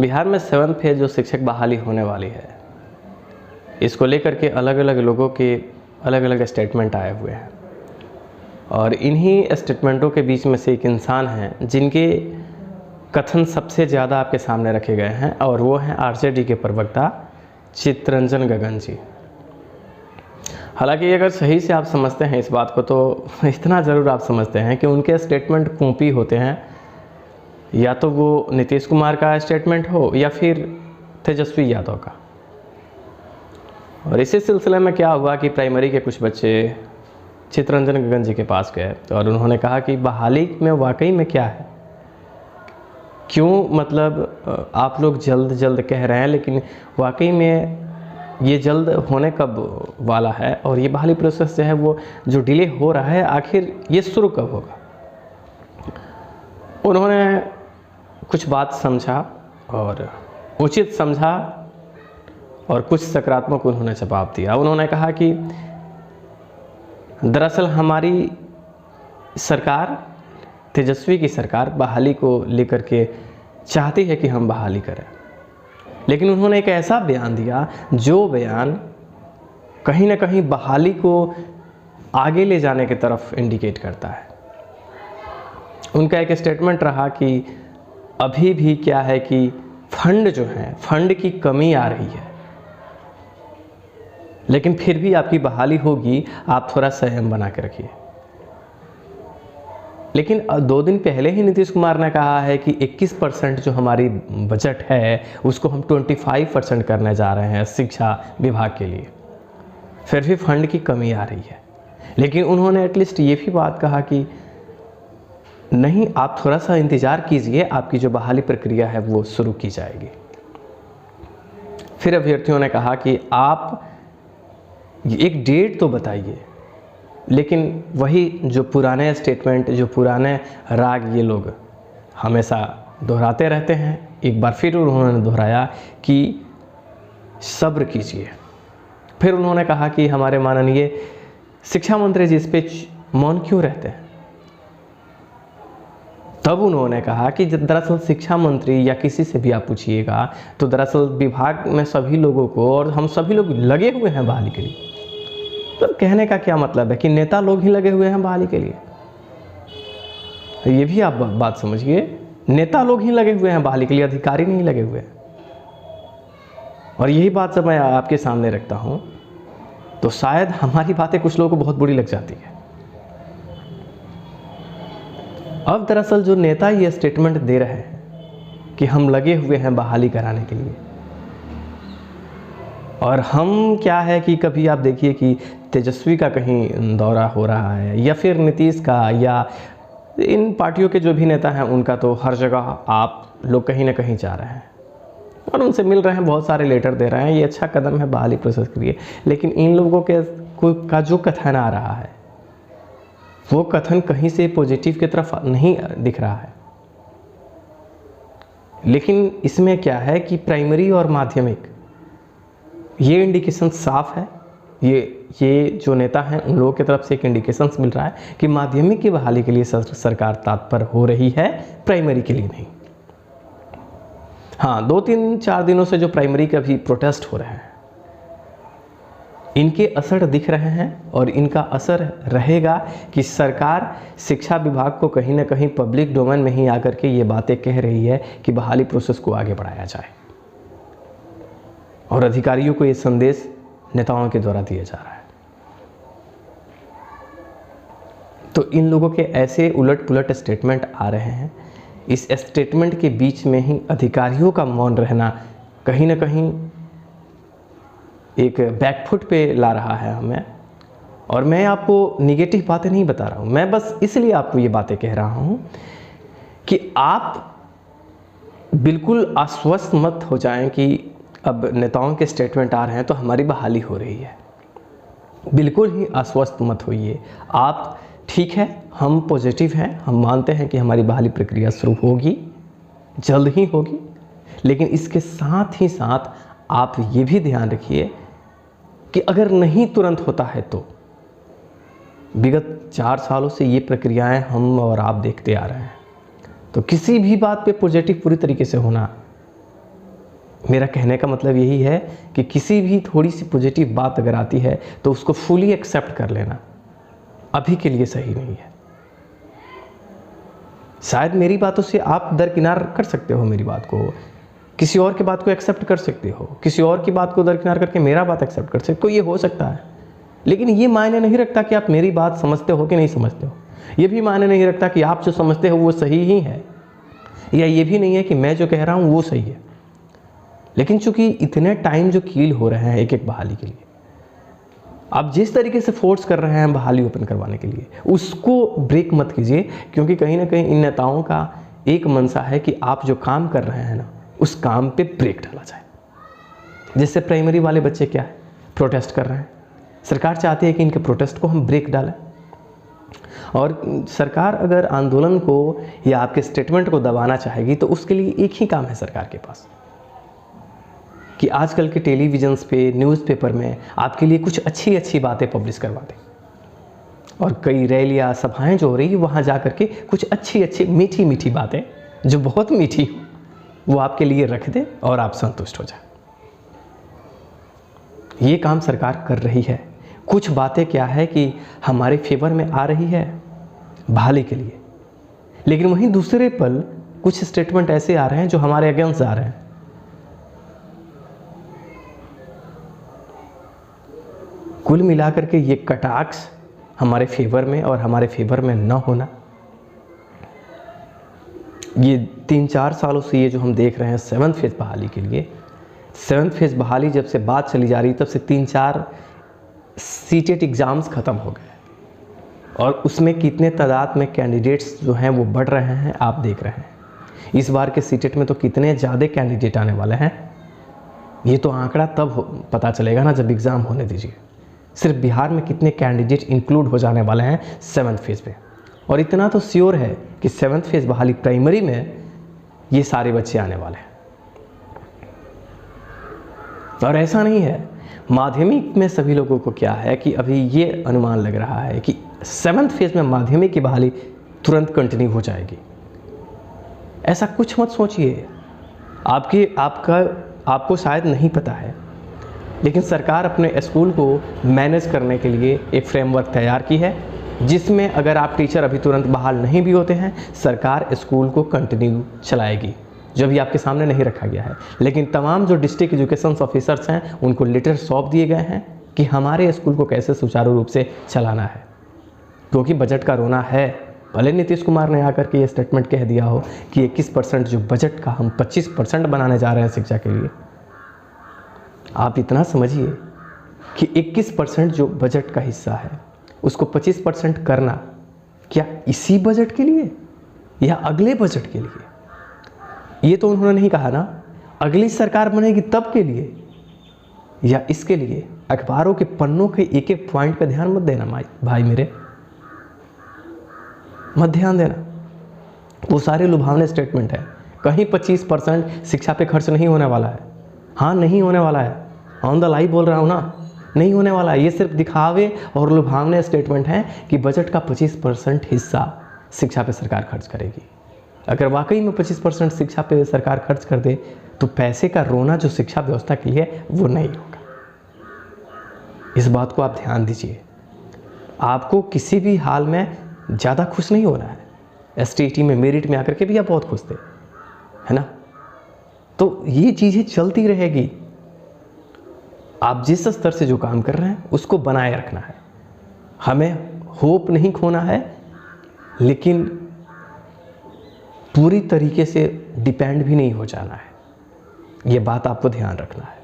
बिहार में 7th phase जो शिक्षक बहाली होने वाली है, इसको लेकर के अलग अलग लोगों के अलग अलग स्टेटमेंट आए हुए हैं और इन्हीं स्टेटमेंटों के बीच में से एक इंसान हैं जिनके कथन सबसे ज़्यादा आपके सामने रखे गए हैं और वो हैं आरजेडी के प्रवक्ता चित्तरंजन गगन जी। हालांकि अगर सही से आप समझते हैं इस बात को तो इतना ज़रूर आप समझते हैं कि उनके स्टेटमेंट कॉपी होते हैं, या तो वो नीतीश कुमार का स्टेटमेंट हो या फिर तेजस्वी यादव का। और इसी सिलसिले में क्या हुआ कि प्राइमरी के कुछ बच्चे चित्तरंजन गगन जी के पास गए और उन्होंने कहा कि बहाली में वाकई में क्या है, क्यों मतलब आप लोग जल्द जल्द कह रहे हैं, लेकिन वाकई में ये जल्द होने कब वाला है और ये बहाली प्रोसेस जो है वो जो डिले हो रहा है आखिर ये शुरू कब होगा। उन्होंने कुछ बात समझा और उचित समझा और कुछ सकारात्मक उन्होंने जवाब दिया। उन्होंने कहा कि दरअसल हमारी सरकार, तेजस्वी की सरकार बहाली को लेकर के चाहती है कि हम बहाली करें, लेकिन उन्होंने एक ऐसा बयान दिया जो बयान कहीं ना कहीं बहाली को आगे ले जाने की तरफ इंडिकेट करता है। उनका एक स्टेटमेंट रहा कि अभी भी क्या है कि फंड जो है, फंड की कमी आ रही है, लेकिन फिर भी आपकी बहाली होगी, आप थोड़ा संयम बना के रखिए। लेकिन 2 दिन पहले ही नीतीश कुमार ने कहा है कि 21% जो हमारी बजट है उसको हम 25% करने जा रहे हैं शिक्षा विभाग के लिए, फिर भी फंड की कमी आ रही है। लेकिन उन्होंने एटलीस्ट ये भी बात कहा कि नहीं, आप थोड़ा सा इंतज़ार कीजिए, आपकी जो बहाली प्रक्रिया है वो शुरू की जाएगी। फिर अभ्यर्थियों ने कहा कि आप एक डेट तो बताइए, लेकिन वही जो पुराने स्टेटमेंट, जो पुराने राग ये लोग हमेशा दोहराते रहते हैं। एक बार फिर उन्होंने दोहराया कि सब्र कीजिए। फिर उन्होंने कहा कि हमारे माननीय शिक्षा मंत्री जी इस पे मौन क्यों रहते हैं। तब उन्होंने कहा कि दरअसल शिक्षा मंत्री या किसी से भी आप पूछिएगा तो दरअसल विभाग में सभी लोगों को और हम सभी लोग लगे हुए हैं बहाली के लिए। तो कहने का क्या मतलब है कि नेता लोग ही लगे हुए हैं बहाली के लिए। ये भी आप बात समझिए, नेता लोग ही लगे हुए हैं बहाली के लिए, अधिकारी नहीं लगे हुए हैं। और यही बात जब मैं आपके सामने रखता हूं तो शायद हमारी बातें कुछ लोगों को बहुत बुरी लग जाती है। अब दरअसल जो नेता ये स्टेटमेंट दे रहे हैं कि हम लगे हुए हैं बहाली कराने के लिए, और हम क्या है कि कभी आप देखिए कि तेजस्वी का कहीं दौरा हो रहा है या फिर नीतीश का या इन पार्टियों के जो भी नेता हैं उनका, तो हर जगह आप लोग कहीं ना कहीं जा रहे हैं और उनसे मिल रहे हैं, बहुत सारे लेटर दे रहे हैं। ये अच्छा कदम है बहाली प्रोसेस के लिए, लेकिन इन लोगों का जो कथन आ रहा है वो कथन कहीं से पॉजिटिव की तरफ नहीं दिख रहा है। लेकिन इसमें क्या है कि प्राइमरी और माध्यमिक ये इंडिकेशन साफ है, ये जो नेता हैं उन लोगों की तरफ से एक इंडिकेशन मिल रहा है कि माध्यमिक की बहाली के लिए सरकार तत्पर हो रही है, प्राइमरी के लिए नहीं। हाँ, 2-3-4 दिनों से जो प्राइमरी का भी प्रोटेस्ट हो रहे हैं, इनके असर दिख रहे हैं और इनका असर रहेगा कि सरकार शिक्षा विभाग को कहीं ना कहीं पब्लिक डोमेन में ही आकर के ये बातें कह रही है कि बहाली प्रोसेस को आगे बढ़ाया जाए, और अधिकारियों को ये संदेश नेताओं के द्वारा दिया जा रहा है। तो इन लोगों के ऐसे उलट पुलट स्टेटमेंट आ रहे हैं, इस स्टेटमेंट के बीच में ही अधिकारियों का मौन रहना कहीं ना कहीं एक बैकफुट पे ला रहा है हमें। और मैं आपको निगेटिव बातें नहीं बता रहा हूँ, मैं बस इसलिए आपको ये बातें कह रहा हूँ कि आप बिल्कुल आश्वस्त मत हो जाएं कि अब नेताओं के स्टेटमेंट आ रहे हैं तो हमारी बहाली हो रही है। बिल्कुल ही आश्वस्त मत होइए आप। ठीक है, हम पॉजिटिव हैं, हम मानते हैं कि हमारी बहाली प्रक्रिया शुरू होगी, जल्द ही होगी, लेकिन इसके साथ ही साथ आप ये भी ध्यान रखिए कि अगर नहीं तुरंत होता है तो विगत 4 सालों से ये प्रक्रियाएं हम और आप देखते आ रहे हैं, तो किसी भी बात पे पॉजिटिव पूरी तरीके से होना मेरा कहने का मतलब यही है कि किसी भी थोड़ी सी पॉजिटिव बात अगर आती है तो उसको फुली एक्सेप्ट कर लेना अभी के लिए सही नहीं है। शायद मेरी बातों से आप दरकिनार कर सकते हो, मेरी बात को, किसी और की बात को एक्सेप्ट कर सकते हो, किसी और की बात को दरकिनार करके मेरा बात एक्सेप्ट कर सकते हो, ये हो सकता है। लेकिन ये मायने नहीं रखता कि आप मेरी बात समझते हो कि नहीं समझते हो। ये भी मायने नहीं रखता कि आप जो समझते हो वो सही ही है, या ये भी नहीं है कि मैं जो कह रहा हूँ वो सही है। लेकिन चूंकि इतने टाइम जो कील हो रहे हैं एक एक बहाली के लिए, आप जिस तरीके से फोर्स कर रहे हैं बहाली ओपन करवाने के लिए, उसको ब्रेक मत कीजिए, क्योंकि कहीं ना कहीं इन नेताओं का एक मंशा है कि आप जो काम कर रहे हैं ना, उस काम पे ब्रेक डाला जाए। जैसे प्राइमरी वाले बच्चे क्या है, प्रोटेस्ट कर रहे हैं, सरकार चाहती है कि इनके प्रोटेस्ट को हम ब्रेक डालें। और सरकार अगर आंदोलन को या आपके स्टेटमेंट को दबाना चाहेगी तो उसके लिए एक ही काम है सरकार के पास, कि आजकल के टेलीविजन्स पे, न्यूज़पेपर में आपके लिए कुछ अच्छी अच्छी बातें पब्लिश करवा दें, और कई रैलियाँ, सभाएं जो हो रही है वहाँ जा कर के कुछ अच्छी अच्छी मीठी मीठी बातें जो बहुत मीठी वो आपके लिए रख दे और आप संतुष्ट हो जाए। ये काम सरकार कर रही है। कुछ बातें क्या है कि हमारे फेवर में आ रही है बहाली के लिए, लेकिन वहीं दूसरे पल कुछ स्टेटमेंट ऐसे आ रहे हैं जो हमारे अगेंस्ट आ रहे हैं। कुल मिलाकर के ये कटाक्ष हमारे फेवर में और हमारे फेवर में न होना, ये 3-4 सालों से ये जो हम देख रहे हैं 7th फेज़ बहाली के लिए, 7th फेज़ बहाली जब से बात चली जा रही तब से 3-4 सीटेट एग्ज़ाम्स ख़त्म हो गए, और उसमें कितने तादाद में कैंडिडेट्स जो हैं वो बढ़ रहे हैं आप देख रहे हैं। इस बार के सीटेट में तो कितने ज़्यादा कैंडिडेट आने वाले हैं, ये तो आंकड़ा तब पता चलेगा ना जब एग्ज़ाम होने दीजिए। सिर्फ बिहार में कितने कैंडिडेट इंक्लूड हो जाने वाले हैं 7th फेज़ में, और इतना तो श्योर है कि 7th फेज़ बहाली प्राइमरी में ये सारे बच्चे आने वाले हैं। और ऐसा नहीं है, माध्यमिक में सभी लोगों को क्या है कि अभी ये अनुमान लग रहा है कि 7th फेज़ में माध्यमिक की बहाली तुरंत कंटिन्यू हो जाएगी। ऐसा कुछ मत सोचिए। आपको शायद नहीं पता है, लेकिन सरकार अपने स्कूल को मैनेज करने के लिए एक फ्रेमवर्क तैयार की है, जिसमें अगर आप टीचर अभी तुरंत बहाल नहीं भी होते हैं, सरकार स्कूल को कंटिन्यू चलाएगी, जो भी आपके सामने नहीं रखा गया है। लेकिन तमाम जो डिस्ट्रिक्ट एजुकेशन ऑफिसर्स हैं उनको लेटर सौंप दिए गए हैं कि हमारे स्कूल को कैसे सुचारू रूप से चलाना है, क्योंकि बजट का रोना है। भले नीतीश कुमार ने आकर के ये स्टेटमेंट कह दिया हो कि 21% जो बजट का हम 25% बनाने जा रहे हैं शिक्षा के लिए, आप इतना समझिए कि 21% जो बजट का हिस्सा है उसको 25% करना क्या इसी बजट के लिए या अगले बजट के लिए? ये तो उन्होंने नहीं कहा ना। अगली सरकार बनेगी तब के लिए या इसके लिए? अखबारों के पन्नों के एक एक पॉइंट पे ध्यान मत देना भाई मेरे, मत ध्यान देना। वो सारे लुभावने स्टेटमेंट है। कहीं 25% शिक्षा पे खर्च नहीं होने वाला है। हाँ, नहीं होने वाला है, ऑन द लाइव बोल रहा हूँ ना, नहीं होने वाला है। ये सिर्फ दिखावे और लुभावने स्टेटमेंट हैं कि बजट का 25% हिस्सा शिक्षा पे सरकार खर्च करेगी। अगर वाकई में 25% शिक्षा पे सरकार खर्च कर दे तो पैसे का रोना जो शिक्षा व्यवस्था के लिए वो नहीं होगा। इस बात को आप ध्यान दीजिए। आपको किसी भी हाल में ज़्यादा खुश नहीं होना है। STT में मेरिट में आकर के भी आप बहुत खुश थे, है ना? तो ये चीज़ें चलती रहेगी। आप जिस स्तर से जो काम कर रहे हैं उसको बनाए रखना है। हमें होप नहीं खोना है, लेकिन पूरी तरीके से डिपेंड भी नहीं हो जाना है। ये बात आपको ध्यान रखना है।